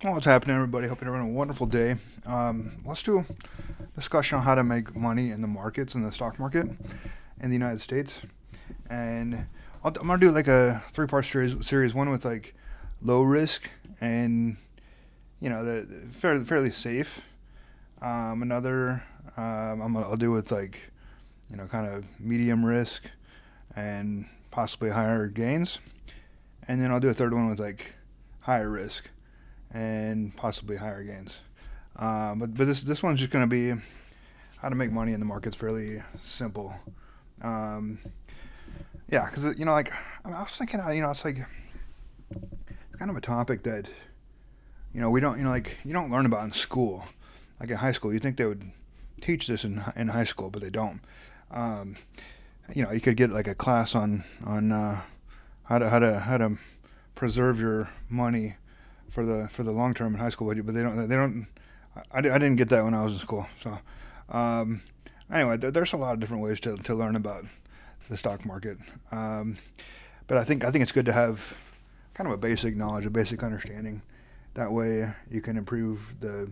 Well, what's happening, everybody? Hope you're having a wonderful day. Let's do a discussion on how to make money in the markets, in the stock market in the United States. And I'm gonna do like a three-part series. One with like low risk and the fairly safe. Another I'll do with like kind of medium risk and possibly higher gains. And then I'll do a third one with like higher risk and possibly higher gains. But this one's just going to be how to make money in the markets, fairly simple. Um, yeah, because like I was thinking, it's like it's kind of a topic that we don't like you don't learn about in school, like in high school. You think they would teach this in high school, but they don't. Um, you could get like a class on how to preserve your money for the long term in high school, but they don't. I didn't get that when I was in school. So um, anyway, there's a lot of different ways to learn about the stock market. But I think it's good to have kind of a basic knowledge, a basic understanding. That way you can improve the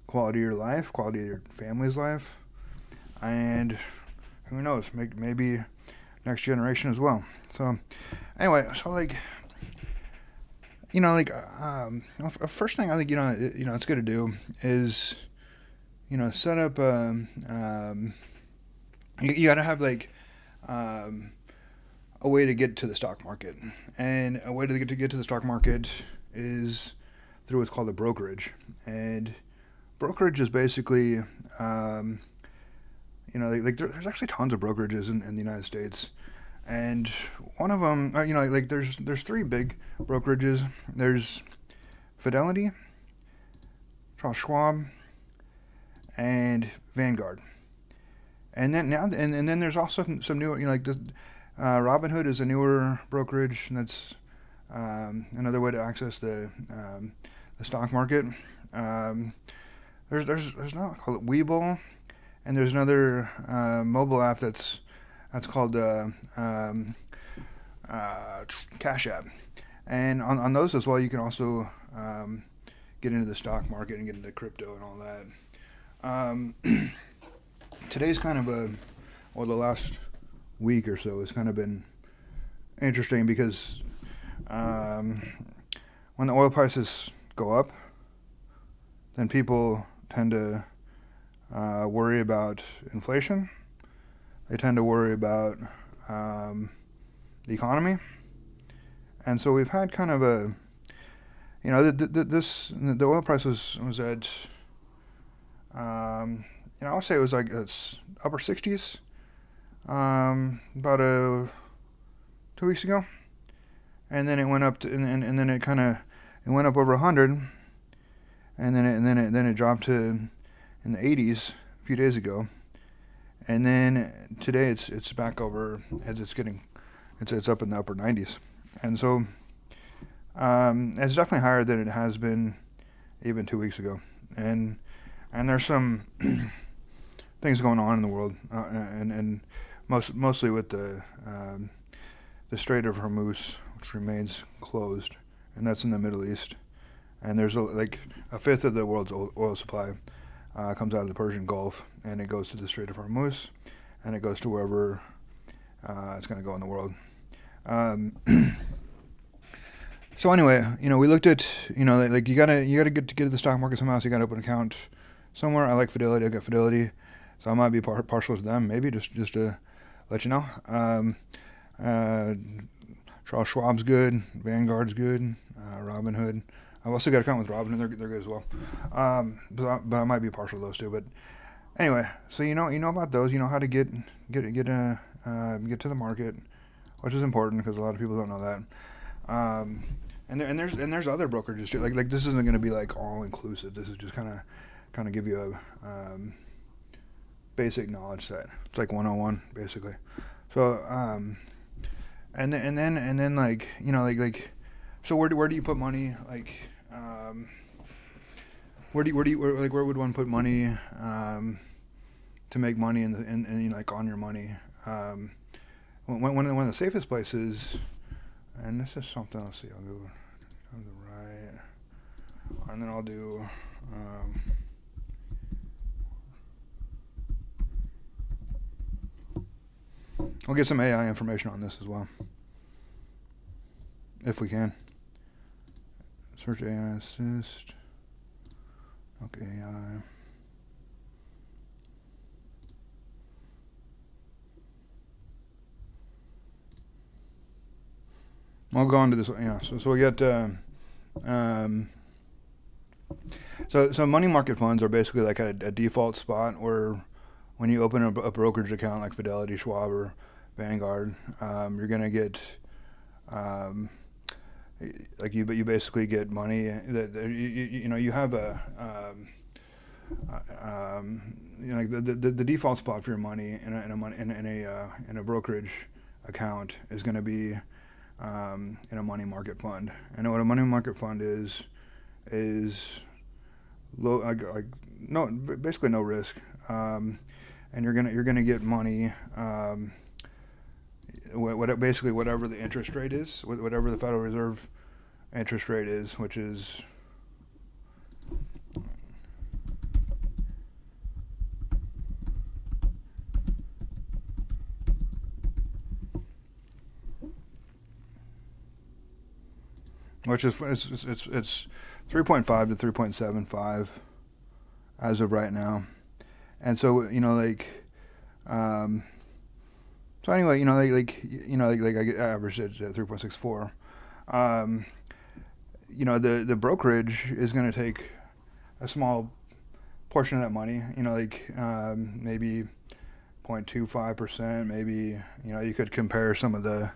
quality of your life, quality of your family's life, and who knows, maybe next generation as well. So anyway, so like first thing I think it's good to do is set up you got to have like um, a way to get to the stock market, and a way to get to the stock market is through what's called a brokerage. And brokerage is basically there's actually tons of brokerages in the United States. And one of them, like there's three big brokerages. There's Fidelity, Charles Schwab, and Vanguard. And then there's also some newer, like this, Robinhood is a newer brokerage, and that's another way to access the stock market. Um, there's not called Webull, and there's another mobile app that's called Cash App. And on those as well, you can also get into the stock market and get into crypto and all that. Um, today's kind of the last week or so has kind of been interesting because um, when the oil prices go up, then people tend to worry about inflation. They tend to worry about the economy, and so we've had kind of a, the oil price was at, I would say it was like it's upper 60s, about 2 weeks ago, and then it went up to, and then it went up over 100, and then it dropped to in the 80s a few days ago. And then today it's back over as it's up in the upper 90s, and so it's definitely higher than it has been even 2 weeks ago, and there's some things going on in the world, and mostly with the Strait of Hormuz, which remains closed, and that's in the Middle East, and there's like a fifth of the world's oil supply comes out of the Persian Gulf, and it goes to the Strait of Hormuz, and it goes to wherever it's going to go in the world. Um, so anyway, we looked at, like you gotta get to the stock market somehow. So you gotta open an account somewhere. I like Fidelity. I got Fidelity, so I might be partial to them. Maybe just to let you know. Uh, Charles Schwab's good. Vanguard's good. Robinhood. I've also got an account with Robinhood. They're good as well. But I might be partial to those two. But anyway, so you know about those. You know how to get to the market, which is important because a lot of people don't know that. And there's other brokerages too. Like this isn't going to be like all inclusive. This is just kind of give you a basic knowledge set. It's like 101 basically. So and then like like so where do you put money, like where would one put money to make money in like on your money? One of the safest places, and this is something. Let's see. I'll go to the right. and then I'll do. We'll get some AI information on this as well, if we can. Search AI assist. Okay, AI. I'll go on to this. Yeah. So we get. So money market funds are basically like a default spot where when you open a brokerage account like Fidelity, Schwab, or Vanguard, you're gonna get you basically get money that you have a the default spot for your money in a brokerage account is going to be in a money market fund. And what a money market fund is low, basically no risk, and you're gonna get money. Basically whatever the interest rate is, whatever the Federal Reserve interest rate is, which is it's 3.5 to 3.75 as of right now, and so so anyway, I get averaged at 3.64. The brokerage is going to take a small portion of that money. Maybe 0.25%. Maybe you could compare some of the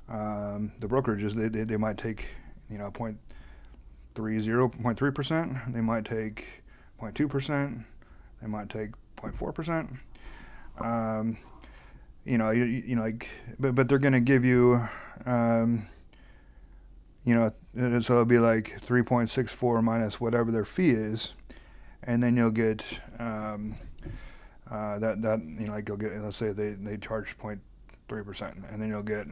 brokerages. They might take 0.30, 0.3%. They might take 0.2%. They might take 0.4%. But they're going to give you, so it'll be like 3.64 minus whatever their fee is, and then you'll get you'll get, let's say they charge 0.3%, and then you'll get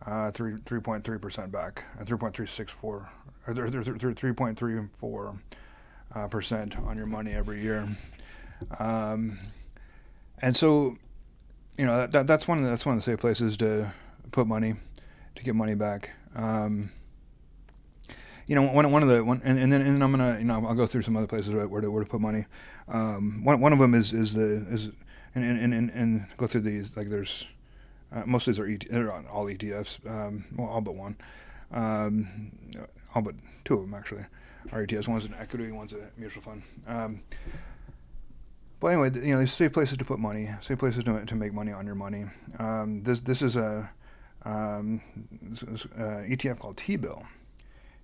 3.3% back, 3.364 or 3.34% on your money every year, and so. That's one of the safe places to put money, to get money back. One of the and then I'm gonna I'll go through some other places where to put money. One of them is go through these, like there's most of these they're all ETFs, all but one, all but two of them actually are ETFs. One's an equity, one's a mutual fund. But anyway, there's safe places to put money, safe places to make money on your money. This is a ETF called TBIL,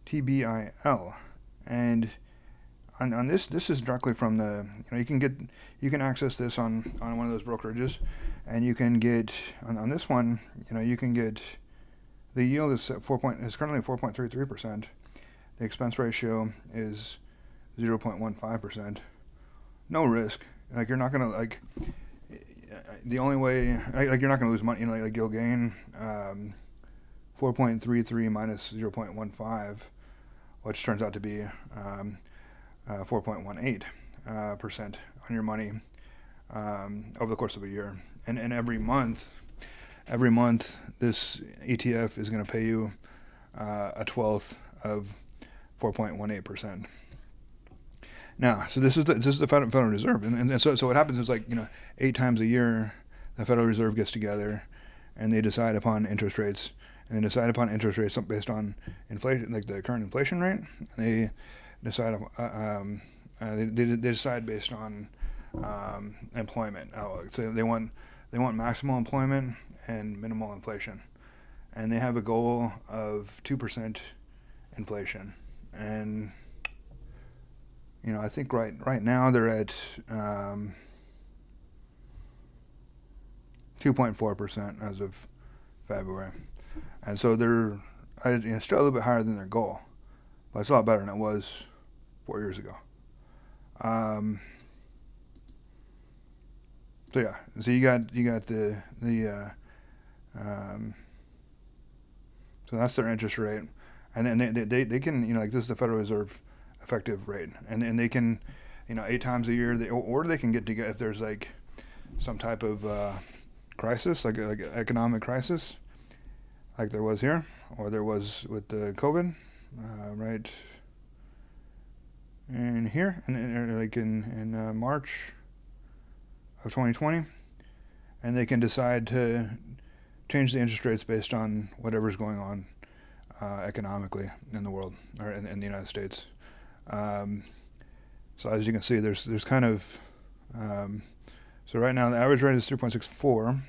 TBIL, and on this is directly from the you can access this on one of those brokerages, and you can get on this one you can get the yield is currently 4.33%. The expense ratio is 0.15%. No risk. Like you're not gonna the only way you're not gonna lose money. You'll gain 4.33 minus 0.15, which turns out to be 4.18% on your money over the course of a year. And every month this ETF is going to pay you a 1/12 of 4.18%. Now, so this is the Federal Reserve, and so what happens is 8 times a year the Federal Reserve gets together and they decide upon interest rates, and they decide upon interest rates based on inflation, like the current inflation rate. And they decide they decide based on employment outlook. So they want maximal employment and minimal inflation, and they have a goal of 2% inflation. And I think right now they're at 2.4% as of February, and so they're still a little bit higher than their goal, but it's a lot better than it was 4 years ago. So yeah, so you got the so that's their interest rate, and then they can this is the Federal Reserve effective rate, and they can, 8 times a year, or they can get together if there's like some type of crisis, like economic crisis, like there was here, or there was with the COVID, right in here, and like in March of 2020, and they can decide to change the interest rates based on whatever's going on economically in the world, or in the United States. So as you can see, there's kind of so right now the average rate is 3.64,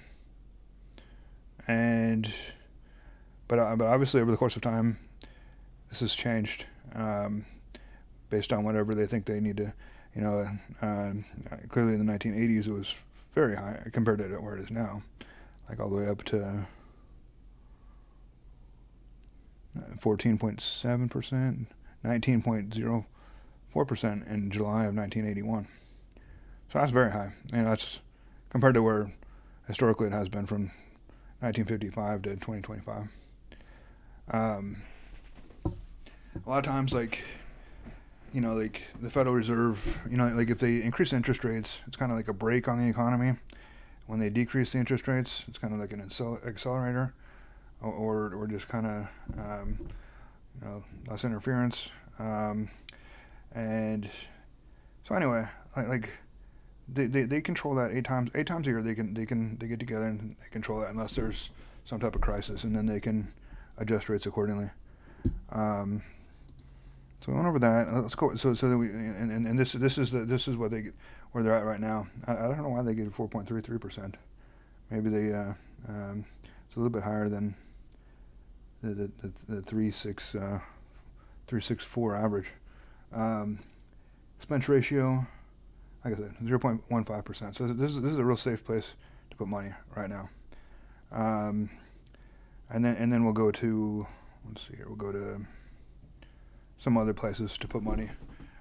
and but obviously over the course of time, this has changed based on whatever they think they need to. Clearly in the 1980s it was very high compared to where it is now, like all the way up to 14.7%, 19.04% in July of 1981. So that's very high. That's compared to where historically it has been from 1955 to 2025. A lot of times, like the Federal Reserve, like if they increase interest rates, it's kind of like a brake on the economy. When they decrease the interest rates, it's kind of like an accelerator, or just kind of less interference. And so anyway, like they control that 8 times a year. They get together and they control that unless there's some type of crisis, and then they can adjust rates accordingly. So we went over that. Let's go. So that we and this is what they get, where they're at right now. I don't know why they get 4.33%. Maybe they it's a little bit higher than the 364 average. Expense ratio, like I said, 0.15%. So this is a real safe place to put money right now. And then we'll go to, let's see here. We'll go to some other places to put money,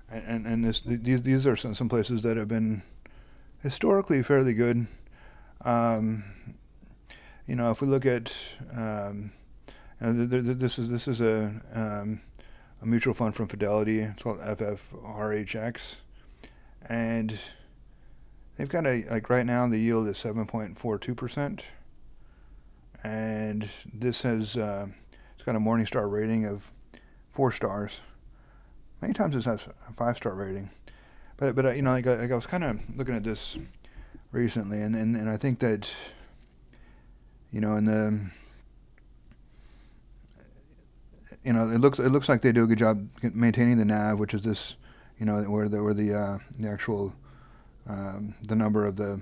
and these are some places that have been historically fairly good. If we look at this is a mutual fund from Fidelity. It's called FFRHX, and they've got right now the yield is 7.42%, and this has it's got a Morningstar rating of 4 stars. Many times it has a 5-star rating, but like I was kind of looking at this recently, and I think that in the it looks like they do a good job maintaining the NAV, which is this where the actual the number of the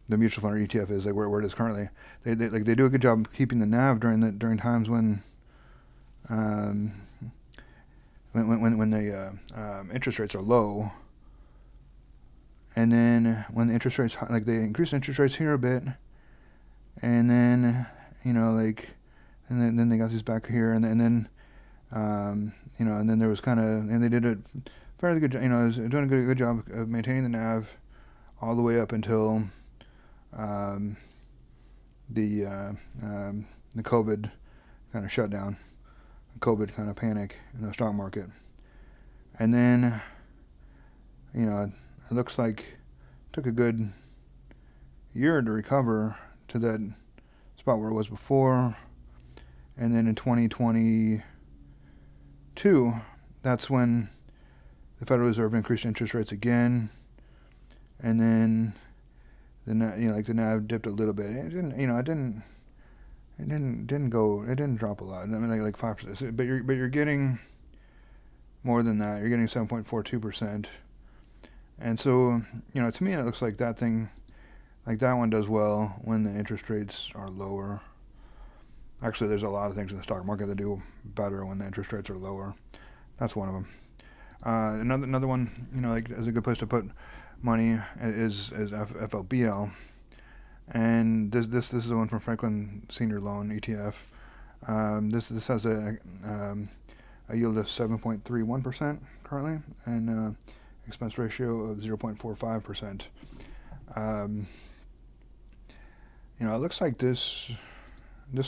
mutual fund or ETF is, like where it is currently. They do a good job keeping the NAV during times when the interest rates are low, and then when the interest rates, like they increase interest rates here a bit, and then and then they got these back here, and then and then there was and they did a fairly good job, was doing a good job of maintaining the NAV all the way up until the COVID kind of shutdown, COVID kind of panic in the stock market, and then it looks like it took a good year to recover to that spot where it was before, and then in 2022, that's when the Federal Reserve increased interest rates again, and then the NAV dipped a little bit. It didn't drop a lot. I mean, like 5%, but you're getting more than that. You're getting 7.42%, and so to me it looks like that thing, like that one does well when the interest rates are lower. Actually, there's a lot of things in the stock market that do better when the interest rates are lower. That's one of them. Another one, like is a good place to put money is FLBL, and this is the one from Franklin Senior Loan ETF. This has a yield of 7.31% currently, and expense ratio of 0.45%. It looks like this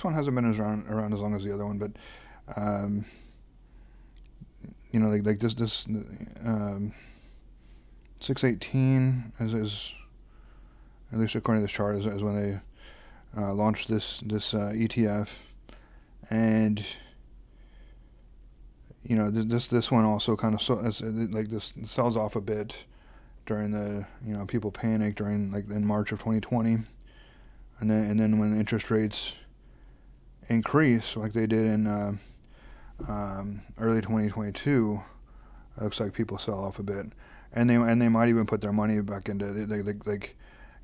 one hasn't been around as long as the other one, but like this 618 is at least according to this chart is when they launched this ETF, and this one also kind of like this sells off a bit during the people panic during like in March of 2020, and then when interest rates increase like they did in early 2022, it looks like people sell off a bit, and they might even put their money back into like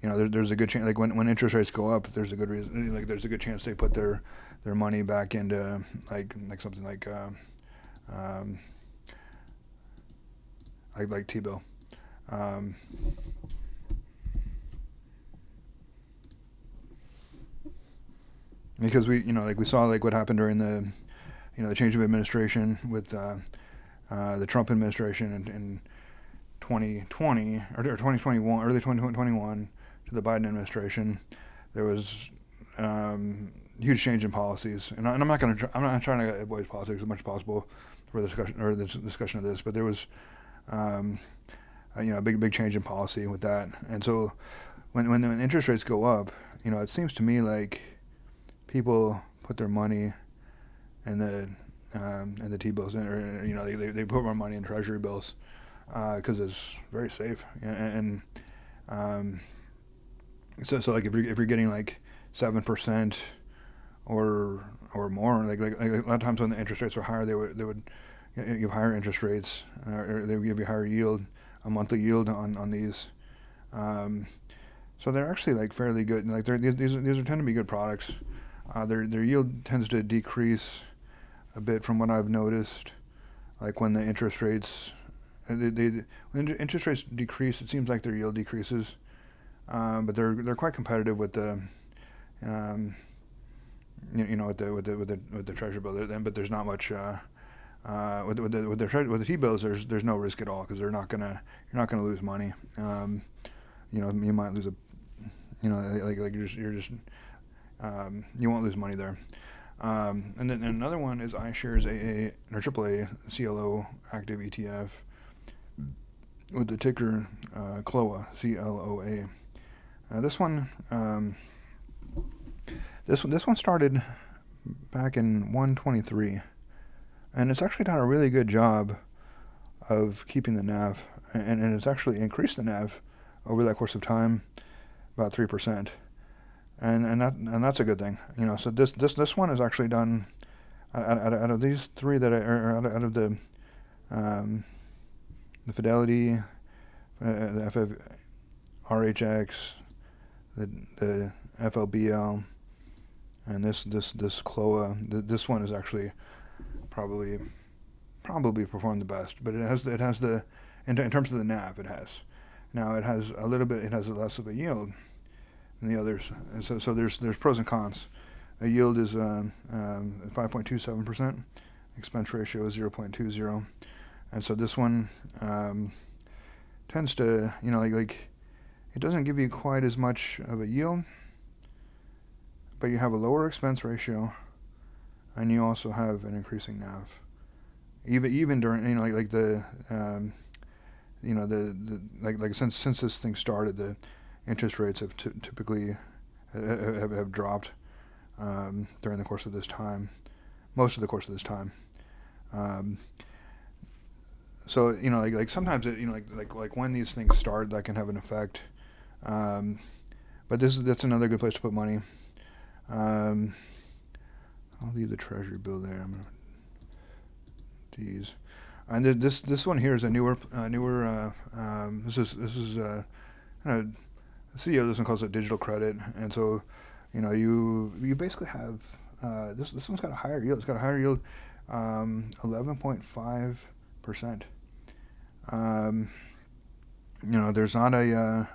there's a good chance like when interest rates go up, there's a good reason like there's a good chance they put their money back into like something like T-bill. Because we saw like what happened during the the change of administration with the Trump administration in 2020 or 2021, early 2021 to the Biden administration. There was huge change in policies, and I'm not trying to avoid politics as much as possible for the discussion of this, but there was a big change in policy with that, and so when interest rates go up, it seems to me like people put their money in the T-bills, or they put more money in Treasury bills because it's very safe, and so like if you're getting like 7% or more, like a lot of times when the interest rates are higher, they would give higher interest rates, or they would give you higher yield, a monthly yield on these. So they're actually like fairly good. Like these tend to be good products. Their yield tends to decrease a bit from what I've noticed. Like when the interest rates, when interest rates decrease, it seems like their yield decreases. But they're quite competitive with the, with the Treasury bill. But there's not much. With the T-bills, there's no risk at all because you're not gonna lose money. You might lose you won't lose money there. And then another one is iShares AA or AAA CLO active ETF with the ticker CLOA, CLOA. This one started back in 123, and it's actually done a really good job of keeping the NAV, and it's actually increased the NAV over that course of time about 3%, and that's a good thing. So this one is actually done out of these three that out of the Fidelity, the FFRHX, the FLBL, and this CLOA. This one is actually probably performed the best, but it has the in terms of the NAV, it has. Now it has less of a yield than the others, and so there's pros and cons. A yield is 5.27%, expense ratio is 0.20, and so this one tends to like it doesn't give you quite as much of a yield, but you have a lower expense ratio, and you also have an increasing NAV. Even during since this thing started, the interest rates have typically have dropped during the course of this time, most of the course of this time. So sometimes like when these things start, that can have an effect. But that's another good place to put money. I'll leave the Treasury bill there. I'm gonna tease. And this one here is a newer. This is kind of, the CEO doesn't call it digital credit, and so you basically have this one's got a higher yield. It's got a higher yield, 11.5%. There's not a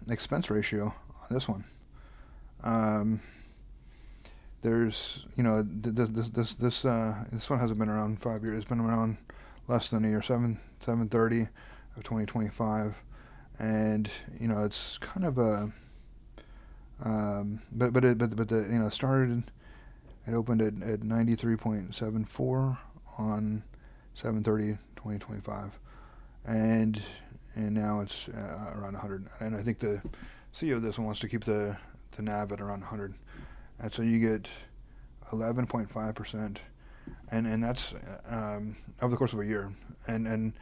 expense ratio on this one. There's this one hasn't been around 5 years. It's been around less than a year, 7/30 of 2025, and it's kind of a but it started. It opened at 93.74 on 7/30/2025, and now it's around 100. And I think the CEO of this one wants to keep the NAV at around 100, and so you get 11.5%, and that's over the course of a year, and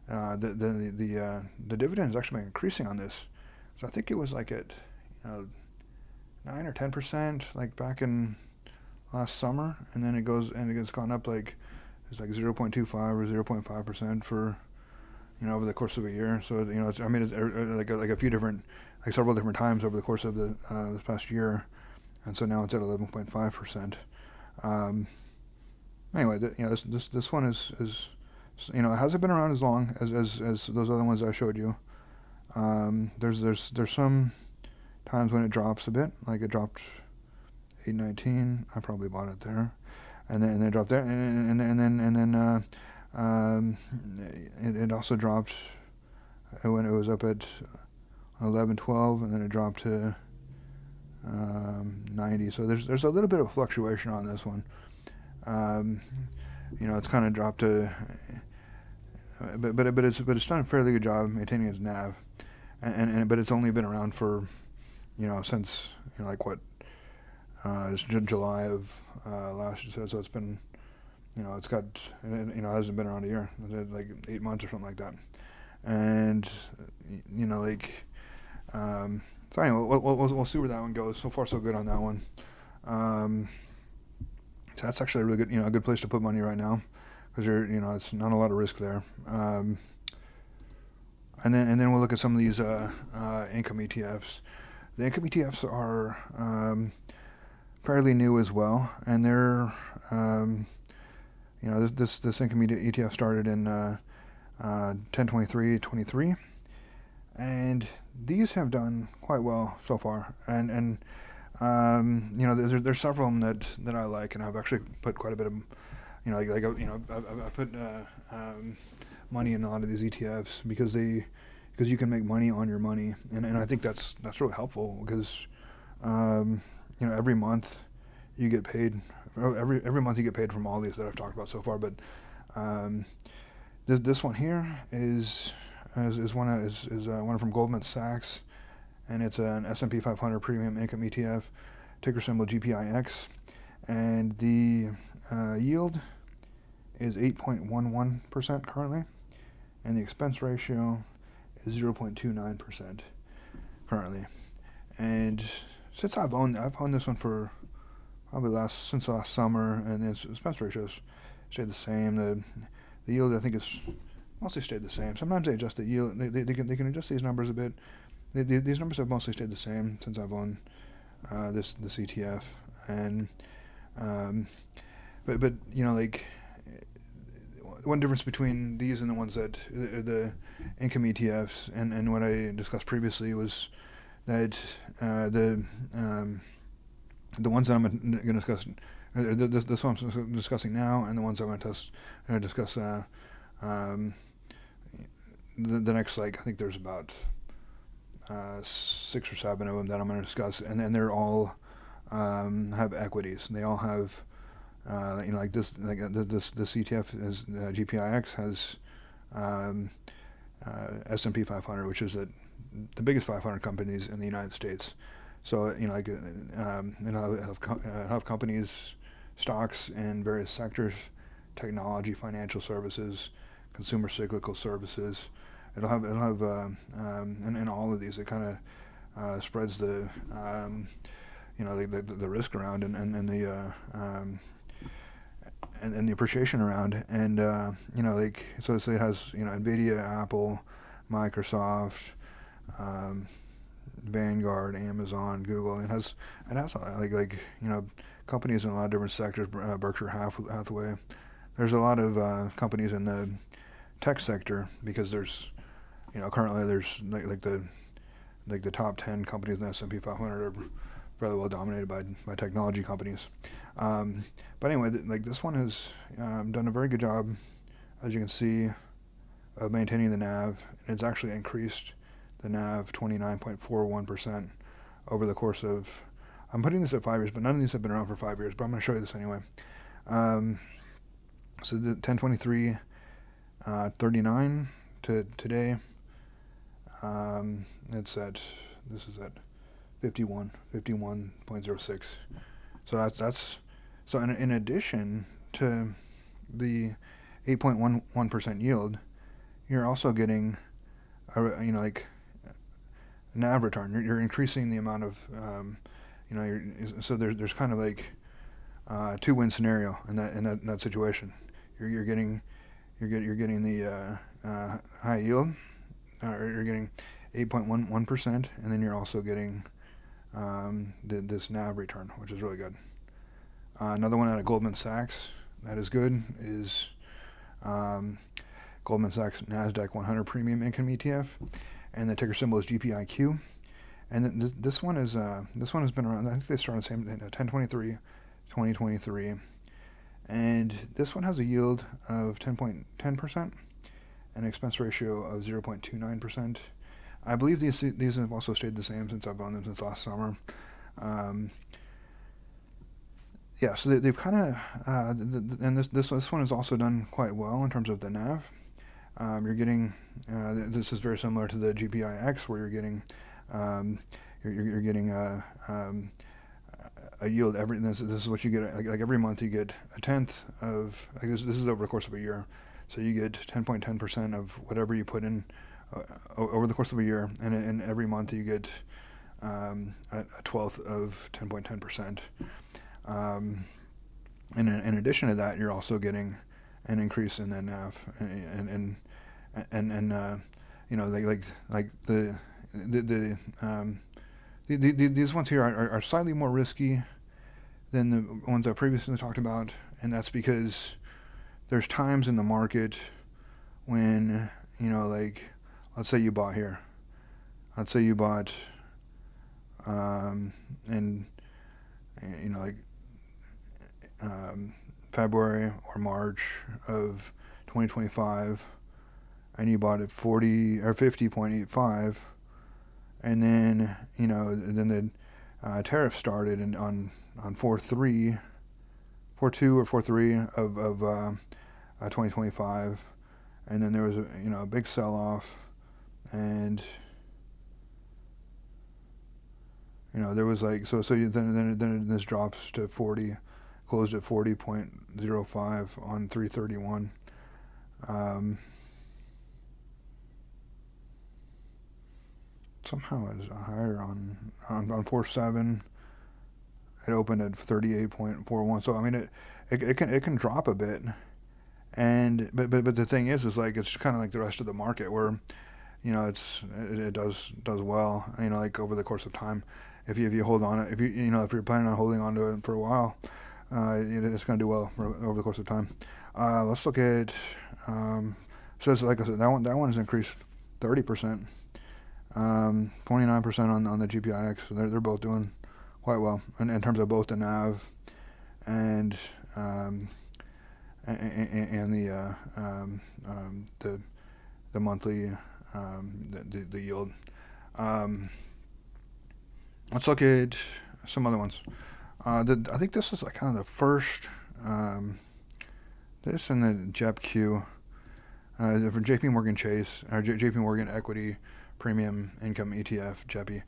the dividend is actually been increasing on this. So I think it was like at 9 or 10% like back in last summer, and then it's gone up like it's like 0.25 or 0.5% for over the course of a year. So it's like a few different, like several different times over the course of the this past year, and so now it's at 11.5%. Anyway, this one is it hasn't been around as long as those other ones I showed you. There's some times when it drops a bit, like it dropped 819. I probably bought it there, and then it dropped there, and then it also dropped when it was up at 1112, and then it dropped to 90. So there's a little bit of fluctuation on this one. It's kind of dropped to, but it's done a fairly good job maintaining its NAV, but it's only been around for since it's July of last year. So it's been it's got it hasn't been around a year, like 8 months or something like that, and so anyway, we'll see where that one goes. So far, so good on that one. So that's actually a really good, a good place to put money right now, because it's not a lot of risk there. And then we'll look at some of these income ETFs. The income ETFs are fairly new as well, and they're this income ETF started in 10/23/23, and these have done quite well so far. And there's several of them that I like, and I've actually put quite a bit of, I put money in a lot of these ETFs because you can make money on your money, and I think that's really helpful because every month you get paid. Every month you get paid from all these that I've talked about so far, but this one here is one from Goldman Sachs, and it's an S&P 500 Premium Income ETF, ticker symbol GPIX, and the yield is 8.11% currently, and the expense ratio is 0.29% currently. And since I've owned this one for probably since last summer, and its expense ratios stayed the same. The yield, I think, is mostly stayed the same. Sometimes they adjust the yield. They can adjust these numbers a bit. These numbers have mostly stayed the same since I've owned this ETF. And but one difference between these and the ones that the income ETFs and what I discussed previously was that the ones that I'm going to discuss, this one I'm discussing now, and the ones I'm going to discuss the next, I think there's about 6 or 7 of them that I'm going to discuss, and then they're all have equities. They all have this ETF is GPIX has S&P 500, which is the biggest 500 companies in the United States. So have companies, stocks in various sectors: technology, financial services, consumer cyclical services. It'll have in all of these, it kind of spreads the the risk around and the appreciation around, and so it has Nvidia, Apple, Microsoft, Vanguard, Amazon, Google. It has companies in a lot of different sectors. Berkshire Hathaway. There's a lot of companies in the tech sector, because there's currently there's the top 10 companies in the S&P 500 are fairly well dominated by technology companies. But anyway, this one has done a very good job, as you can see, of maintaining the NAV, and it's actually increased the NAV 29.41% over the course of, I'm putting this at 5 years, but none of these have been around for 5 years, but I'm going to show you this anyway. So the 1023.39 to today. It's at this is at 51.06. So that's so in addition to the 8.11% yield, you're also getting like NAV return. You're increasing the amount of so there's kind of like two-win scenario in that situation. You're getting the high yield, or you're getting 8.11%, and then you're also getting this NAV return, which is really good. Another one out of Goldman Sachs that is good is Goldman Sachs Nasdaq 100 Premium Income ETF, and the ticker symbol is GPIQ. And this one has been around. I think they started the same 10/23, 2023, and this one has a yield of 10.10% and an expense ratio of 0.29%. I believe these have also stayed the same since I've owned them since last summer. Yeah, so they've kind of, and this one has also done quite well in terms of the NAV. You're getting, this is very similar to the GPIX, where you're getting, you're getting a yield every. This is what you get. Like every month, you get a tenth of. Like this is over the course of a year, so you get 10.10% of whatever you put in over the course of a year, and every month you get a twelfth of 10.10%. And in addition to that, you're also getting an increase in the NAV, and these ones here are slightly more risky than the ones I previously talked about, and that's because there's times in the market when let's say you bought here, let's say you bought in February or March of 2025, and you bought at 40 or 50.85, and then the tariff started on 4/3, 4/2 or 4/3 of 2025, and then there was a big sell-off, and there was then this drops to 40, closed at 40.05 on 3/31. Somehow it's higher on 4/7. It opened at 38.41. So I mean it can drop a bit, and but the thing is like it's kind of like the rest of the market where it does well like over the course of time. If you hold on it, if you're planning on holding on to it for a while, it's going to do well over the course of time. Let's look at so it's like I said, that one has increased 30%, 29% on the GPIX. So they're both doing quite well in terms of both the NAV and the monthly the yield. Let's look at some other ones. I think this is like kind of the first. This and the JPIQ from JP Morgan Chase, or JP Morgan Equity Premium Income ETF. JPI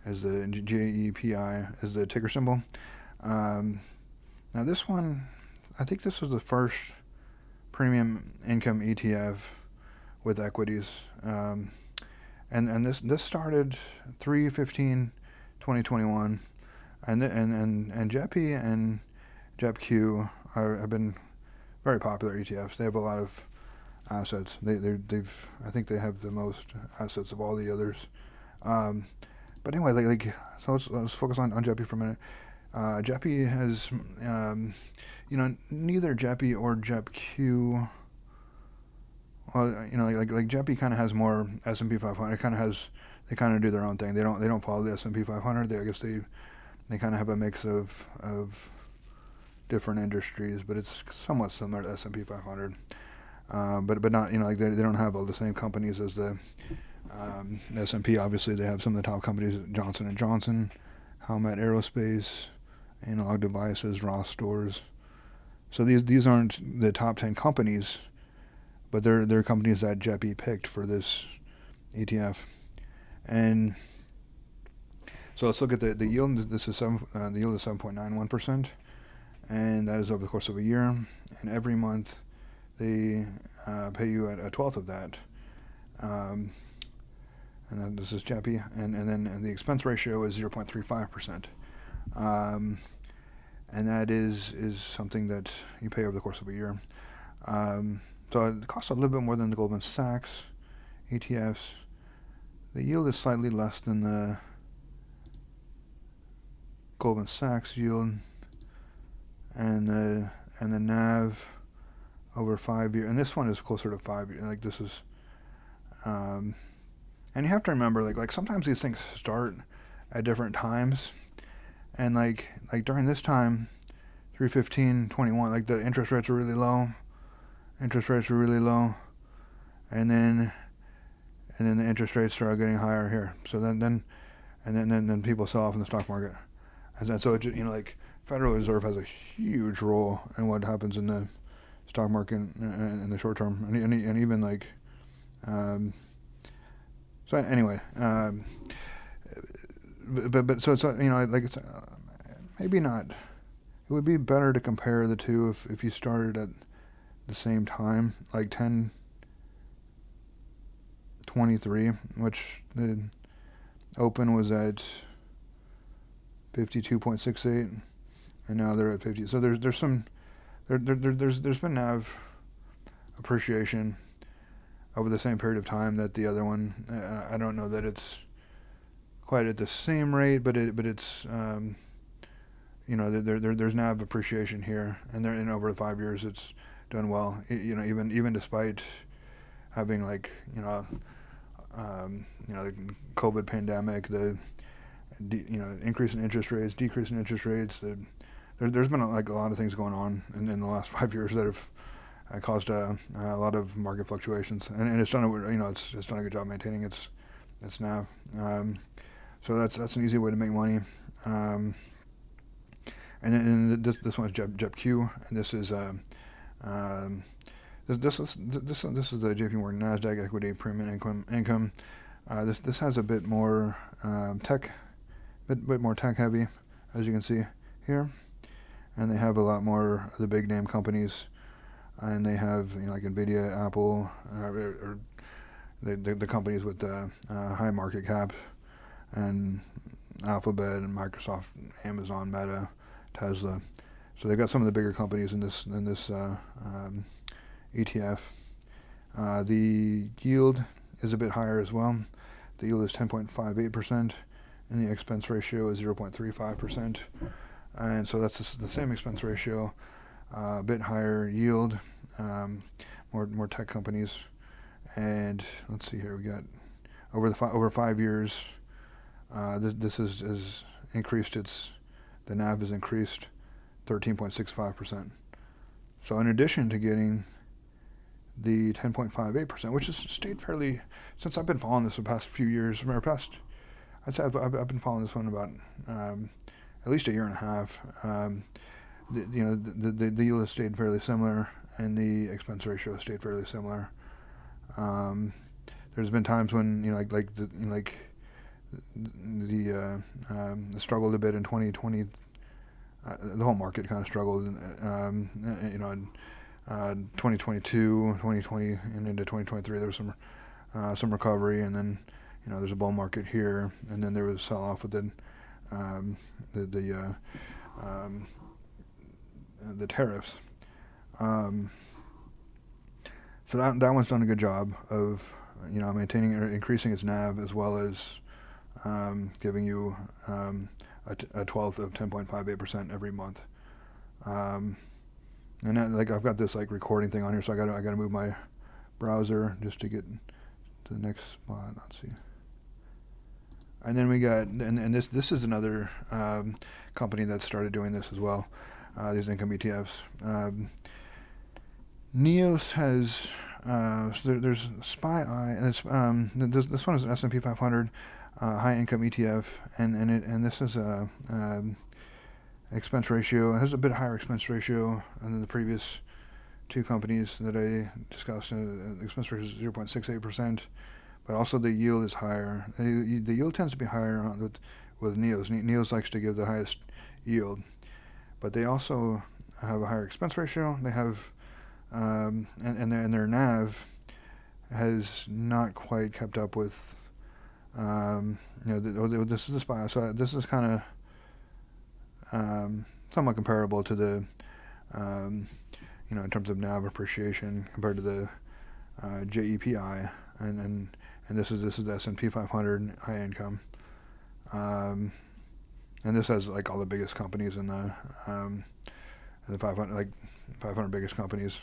as the JEPI as the ticker symbol. Now this one, I think this was the first premium income ETF with equities, and this started 3/15/2021, and JPI and JPIQ have been very popular ETFs. They have a lot of assets. They've I think they have the most assets of all the others. But anyway, so let's focus on JPI for a minute. JPI has neither JPI or JPIQ. Well, like JPI kind of has more S&P 500. They kind of do their own thing. They don't follow the S&P 500. I guess they kind of have a mix of different industries, but it's somewhat similar to S&P 500. But not they don't have all the same companies as the S&P. Obviously, they have some of the top companies: Johnson & Johnson, Howmet Aerospace, Analog Devices, Ross Stores, So these aren't the top 10 companies, but they're companies that JP picked for this ETF. And so let's look at the yield. This is the yield is 7.91%, and that is over the course of a year. And every month, they pay you a twelfth of that. And then this is JP, and then the expense ratio is 0.35%. And that is something that you pay over the course of a year. So it costs a little bit more than the Goldman Sachs ETFs. The yield is slightly less than the Goldman Sachs yield, and the NAV over 5 years, and this one is closer to 5 years. Like this is, and you have to remember, like sometimes these things start at different times, and like during this time, 3/15/21, like the interest rates are really low. Interest rates are really low, and then the interest rates start getting higher here. So then people sell off in the stock market, and so it, like Federal Reserve has a huge role in what happens in the stock market in the short term, and even like, so anyway, but so it's like it's maybe not. It would be better to compare the two if you started at the same time, like 10/23, which the open was at 52.68, and now they're at 50. So there's been NAV appreciation over the same period of time that the other one. I don't know that it's quite at the same rate, but it's there's NAV appreciation here, and in over 5 years it's done well. Even despite having like the COVID pandemic, the increase in interest rates, decrease in interest rates. There's been a lot of things going on in the last 5 years that have caused a lot of market fluctuations, and it's done it's done a good job maintaining its NAV. So that's an easy way to make money. And then this one is JPIQ, and this is this is the JP Morgan Nasdaq Equity Premium Income. This has a bit more tech heavy, as you can see here, and they have a lot more of the big name companies, and they have like Nvidia, Apple, or the companies with the high market cap, and Alphabet and Microsoft, Amazon, Meta, Tesla. So they've got some of the bigger companies in this ETF. The yield is a bit higher as well. The yield is 10.58%, and the expense ratio is 0.35%. And so that's the same expense ratio, a bit higher yield, more tech companies. And let's see here, we got over 5 years. This is increased. The NAV has increased 13.65%. So in addition to getting the 10.58%, which has stayed fairly since I've been following this the past few years. I'd say I've been following this one about at least a year and a half. The yield has stayed fairly similar, and the expense ratio has stayed fairly similar. There's been times when the struggled a bit in 2020. The whole market kind of struggled, in 2022, 2020, and into 2023. There was some recovery, and then there's a bull market here, and then there was a sell-off with the tariffs. So that one's done a good job of maintaining or increasing its NAV, as well as giving you a twelfth of 10.58% every month. And that, I've got this recording thing on here, so I gotta move my browser just to get to the next spot. Let's see. And then we got and this is another company that started doing this as well. These income ETFs. NEOS has so there's SPY. This one is an S&P 500 high income ETF, and this is expense ratio. It has a bit higher expense ratio than the previous two companies that I discussed. The expense ratio is 0.68%, but also the yield is higher. The yield tends to be higher with NEOS. NEOS likes to give the highest yield, but they also have a higher expense ratio. They have, and their NAV has not quite kept up with, this is the SPY. So this is kind of somewhat comparable to the, in terms of NAV appreciation compared to the JEPI, and this is the S&P 500 high income, and this has like all the biggest companies in the 500 biggest companies.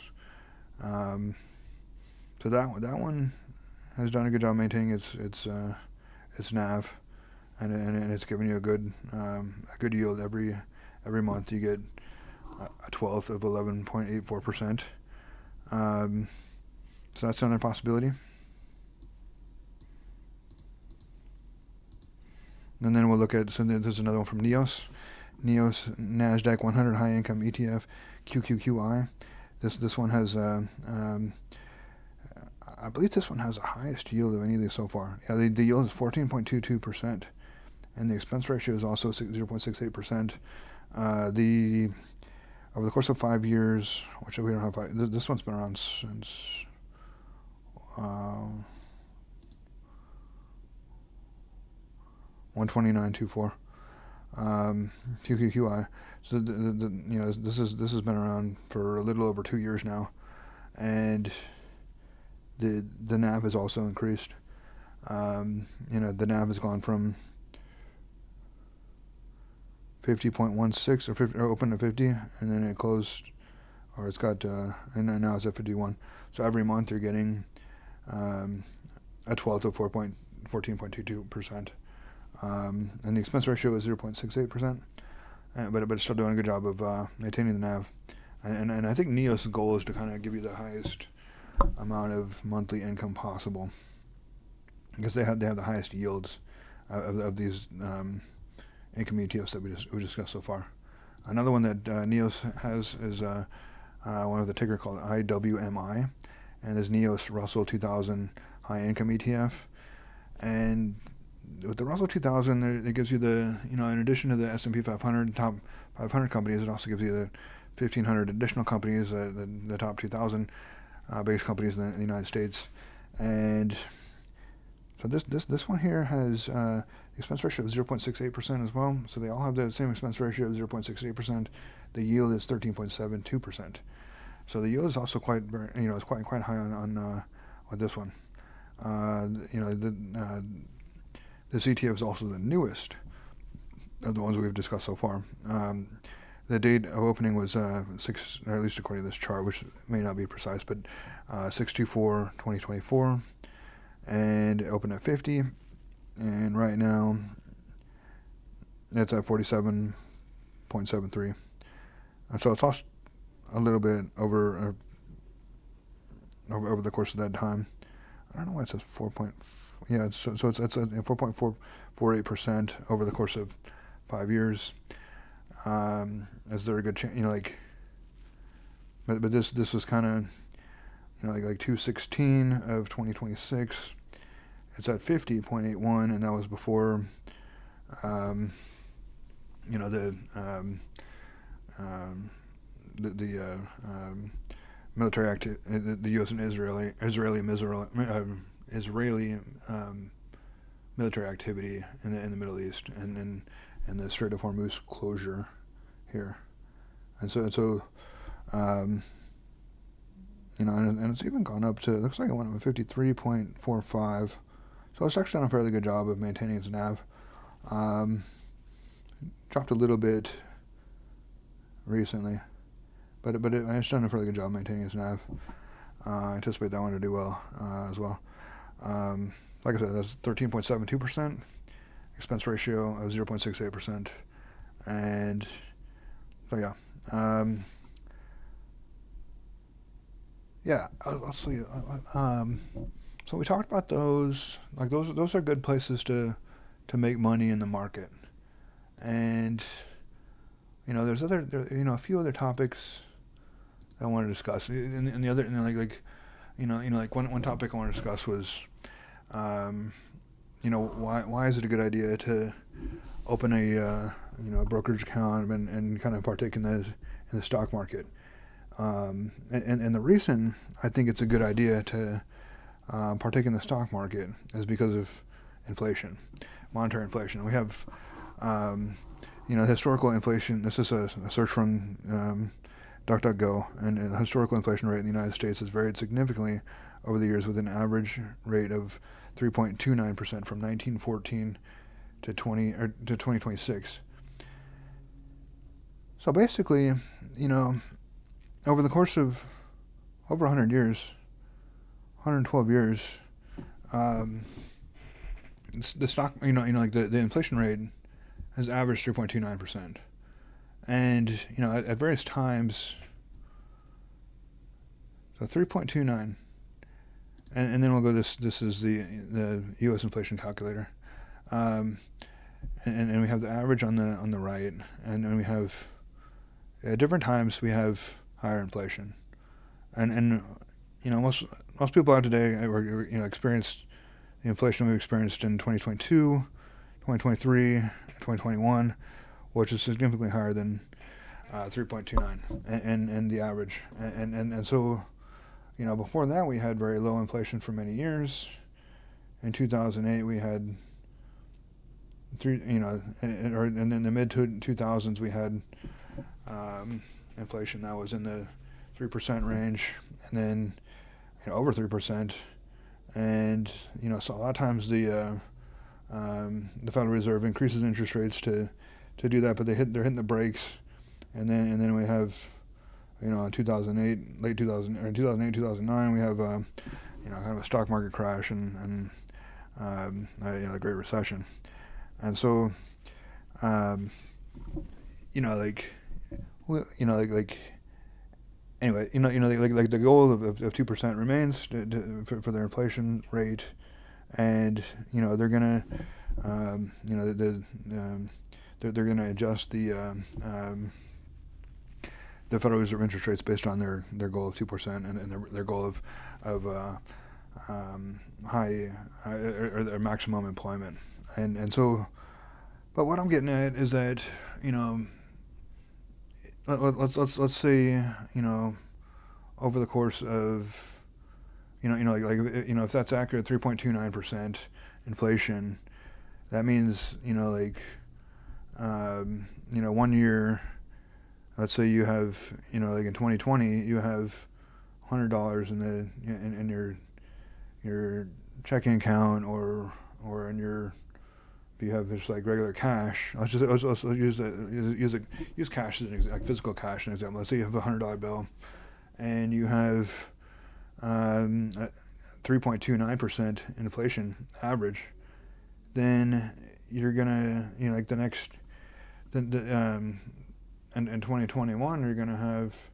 So that one has done a good job maintaining its NAV, and it's giving you a good yield every month. You get a 12th of 11.84%. So that's another possibility. And then we'll look at, so there's another one from NEOS NASDAQ 100 High Income ETF QQQI. This one has I believe this one has the highest yield of any of these so far. Yeah, the yield is 14.22%, and the expense ratio is also 0.68%. Over the course of 5 years, which we don't have, this one's been around since 129.24. QQQI. So this has been around for a little over 2 years now, and the NAV has also increased. The NAV has gone from 50.16 or open to 50, and then it closed, or it's got, and now it's at 51. So every month you're getting a 12th of 14.22%. And the expense ratio is 0.68%, but it's still doing a good job of maintaining the NAV. And I think NEOS' goal is to kind of give you the highest amount of monthly income possible, because they have the highest yields of these income ETFs that we discussed so far. Another one that NEOS has is one of the ticker called IWMI, and is NEOS Russell 2000 High Income ETF. And with the Russell 2000, it gives you the, in addition to the S&P 500 top 500 companies, it also gives you the 1,500 additional companies, the top 2,000 biggest companies in the United States. And so this one here has expense ratio of 0.68% as well. So they all have the same expense ratio of 0.68%. The yield is 13.72%. So the yield is also quite, it's quite high on with this one. This ETF is also the newest of the ones we've discussed so far. The date of opening was or at least according to this chart, which may not be precise, but 6/24/2024, and it opened at 50, and right now it's at 47.73. And so it's lost a little bit over the course of that time. I don't know why it says 4. Yeah, so it's at 4.48% over the course of 5 years. Is there a good chance, but this was kind of, like 2/16 of 2026. It's at 50.81, and that was before, the military the U.S. and Israeli military activity in the Middle East, and the Strait of Hormuz closure here, and it's even gone up to, it looks like it went up to 53.45. So it's actually done a fairly good job of maintaining its NAV. Dropped a little bit recently, but it's done a fairly good job maintaining its NAV. I anticipate that one to do well as well. Like I said, that's 13.72%, expense ratio of 0.68%, and so yeah. I'll see. So we talked about those. Like those are good places to make money in the market. And there's a few other topics I want to discuss. And the other, like one topic I want to discuss was, why is it a good idea to open a brokerage account and kind of partake in the stock market. And the reason I think it's a good idea to partake in the stock market is because of inflation, monetary inflation. We have, historical inflation. This is a search from DuckDuckGo, and the historical inflation rate in the United States has varied significantly over the years, with an average rate of 3.29% from 1914 to 2026. So basically, over the course of over 100 years, 112 years, the stock, the inflation rate has averaged 3.29%, and at various times, so 3.29, and then we'll go. This is the U.S. inflation calculator, and we have the average on the right, and then we have at different times we have higher inflation, and most people out today experienced the inflation we experienced in 2022, 2023, 2021, which is significantly higher than 3.29 and the average, and so before that we had very low inflation for many years. In 2008 we had and in the mid 2000s we had inflation that was in the 3% range, and then over 3%, and so a lot of times the Federal Reserve increases interest rates to do that, but they're hitting the brakes, and then we have in 2008, late 2000 or 2008 2009 we have kind of a stock market crash and the Great Recession, and so anyway, the goal of 2% remains for their inflation rate, and they're gonna they're gonna adjust the Federal Reserve interest rates based on their goal of 2% and their goal of high or their maximum employment, and so, but what I'm getting at is that let's say over the course of if that's accurate, 3.29% inflation, that means 1 year, let's say you have in 2020 you have $100 in your checking account or in your, if you have just regular cash. Let's use cash as an example, physical cash as an example. Let's say you have a $100 bill and you have 3.29% inflation average. Then you're gonna in 2021 you're gonna have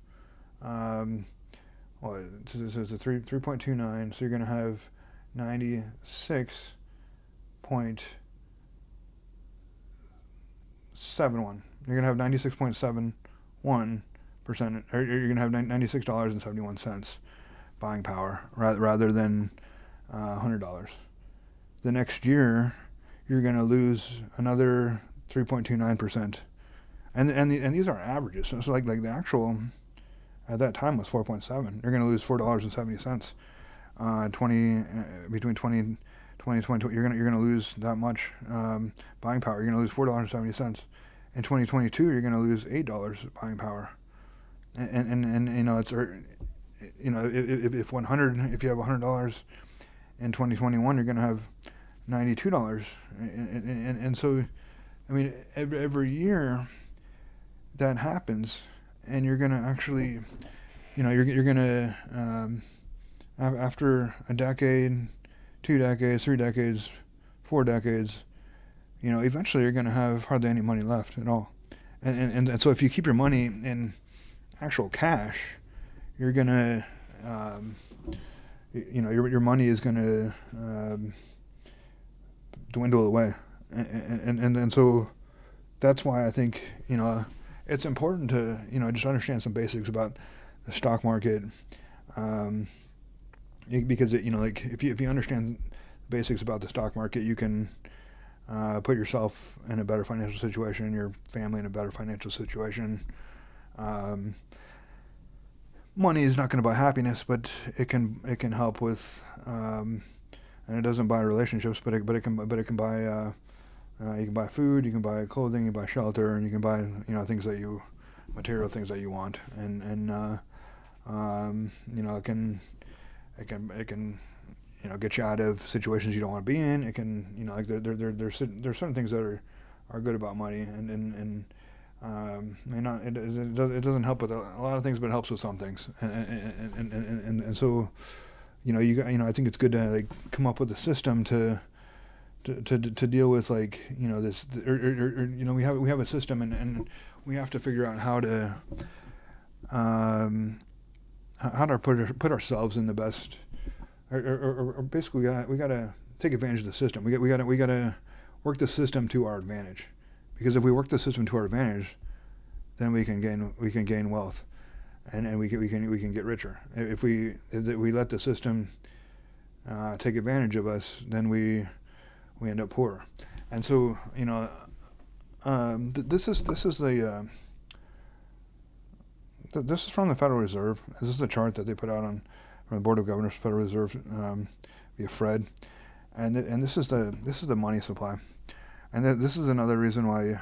it's a 3.29, so you're gonna have 96.71. You're gonna have 96.71%, or you're gonna have $96.71 buying power rather than $100. The next year, you're gonna lose another 3.29%, and these are averages. So like the actual at that time was 4.7. You're gonna lose $4.70. Between 20 and 22, you're gonna lose that much buying power. You're gonna lose $4.70. In 2022, you're gonna lose $8 buying power, and it's if you have $100 in 2021, you're gonna have $92, and so I mean every year that happens, and you're gonna actually you're gonna after a decade, 2 decades, 3 decades, 4 decades, eventually you're gonna have hardly any money left at all, and so if you keep your money in actual cash, you're gonna your money is gonna dwindle away, and so that's why I think it's important to just understand some basics about the stock market, because like if you understand the basics about the stock market, you can put yourself in a better financial situation, your family in a better financial situation. Money is not going to buy happiness, but it can help with, and it doesn't buy relationships, but it can buy. You can buy food, you can buy clothing, you can buy shelter, and you can buy things material things that you want, and it can get you out of situations you don't want to be in. It can like there's certain things that are good about money, and may not it doesn't help with a lot of things, but it helps with some things, and so I think it's good to like come up with a system to deal with this, we have a system, and we have to figure out how to put ourselves in the best, or basically we gotta take advantage of the system. We gotta work the system to our advantage, because if we work the system to our advantage, then we can gain wealth, and we can get richer. If we let the system take advantage of us, then we end up poor. And so this is from the Federal Reserve. This is the chart that they put out from the Board of Governors, Federal Reserve, via Fred, and this is the money supply, and this is another reason why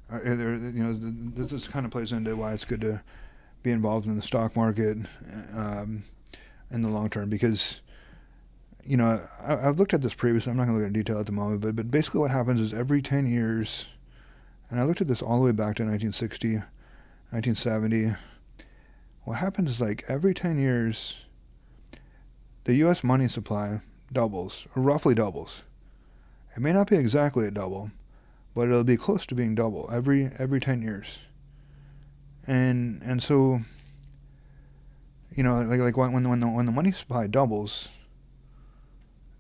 this kind of plays into why it's good to be involved in the stock market in the long term, because I've looked at this previously. I'm not going to look at detail at the moment, but basically what happens is every 10 years, and I looked at this all the way back to 1960, 1970. What happens is every 10 years, the U.S. money supply doubles, or roughly doubles. It may not be exactly a double, but it'll be close to being double every 10 years. And so, like when the money supply doubles,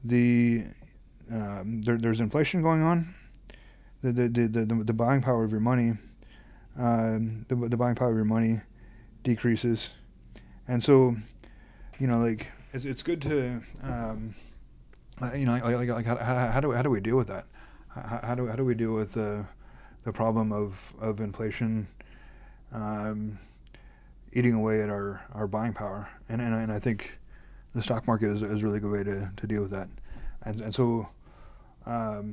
there's inflation going on. The buying power of your money, the buying power of your money decreases, and so it's good to how do we deal with that? How do we deal with the problem of inflation eating away at our buying power? And I think the stock market is a really good way to deal with that. And so as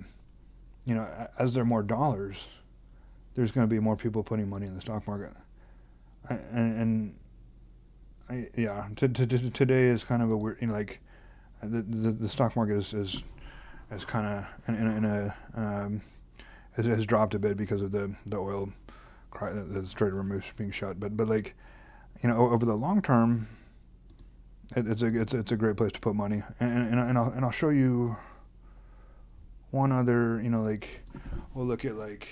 there are more dollars, there's going to be more people putting money in the stock market. Today is kind of a weird, the stock market is kind of has dropped a bit because of the oil, the Strait of Hormuz being shut. But over the long term, it's a great place to put money. And I'll show you one other, we'll look at let's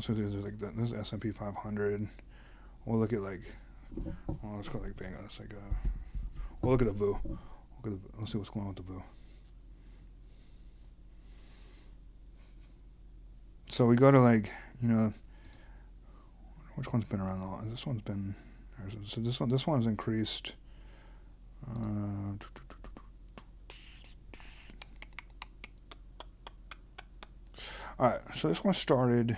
say there's this S&P 500. We'll look at let's go Vegas. We'll look at the VU. Let's see what's going on with the VU. So we go to which one's been around a lot? This one's been, so this one's increased. All right, so this one started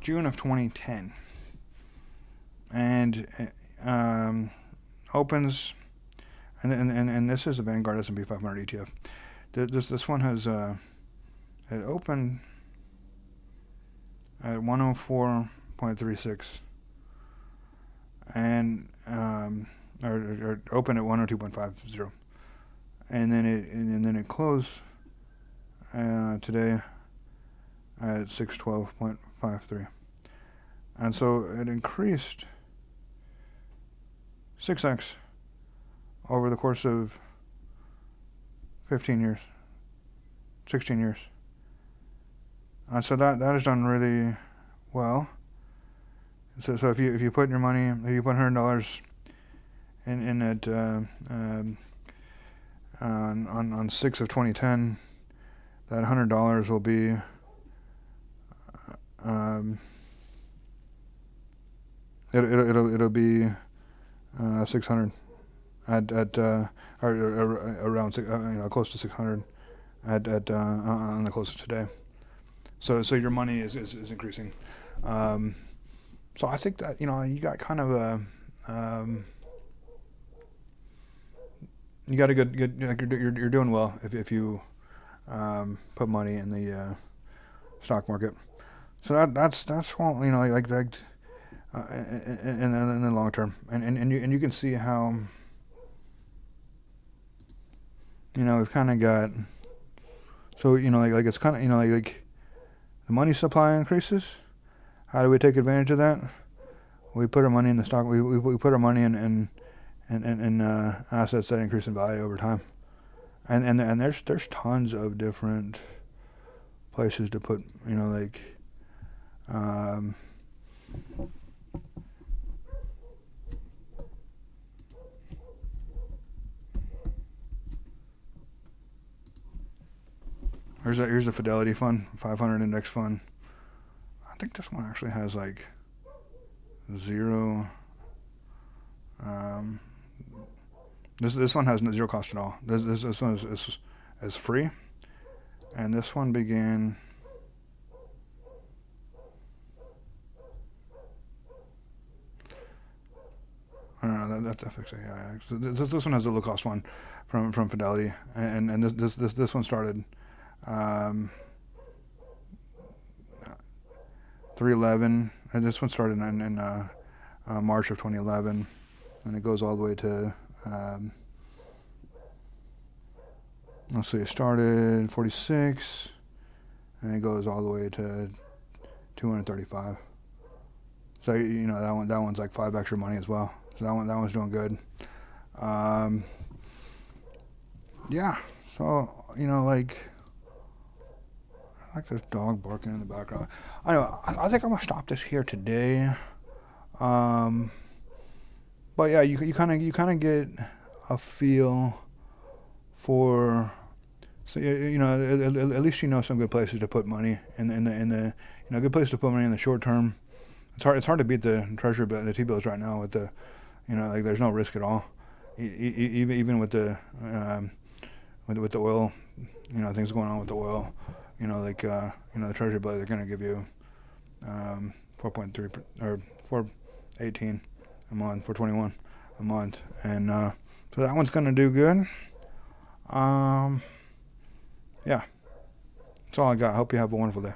June of 2010, and opens, and this is the Vanguard S&P 500 ETF. This one has it opened at 104.36, and or opened at 102.50. And then it closed today at 612.53, and so it increased 6x over the course of 16 years. So that has done really well. So if you put your money, if you put $100 and at on 6 of 2010, that $100 will be it'll be 600 at or around close to 600 at on the closest today. So your money is increasing. So I think that you got kind of a you got a good like you're doing well if you put money in the stock market. So that's like in the long term, and you can see how we've kind of got like it's kind of like the money supply increases. How do we take advantage of that? We put our money in the stock. We put our money in assets that increase in value over time, and there's tons of different places to put here's a Fidelity fund, 500 index fund. I think this one actually has like zero. This one has zero cost at all. This one is free, and this one began. I don't know. That's FXAI. So this one has a low cost one from Fidelity, and this one started 311, and this one started in March of 2011, and it goes all the way to let's see, it started 46, and it goes all the way to 235. So that one's like 5 extra money as well. So that one's doing good. Yeah. So like this dog barking in the background. I know. I think I'm gonna stop this here today. But yeah, you kind of get a feel for. So at least some good places to put money in the good places to put money in the short term. It's hard to beat the Treasury bill, the T-bills right now with the like there's no risk at all. Even with the with the oil, things going on with the oil, the Treasury bill, they're going to give you 4.3 or 4.18 a month, 4.21 a month, and so that one's going to do good. Yeah, that's all I got. Hope you have a wonderful day.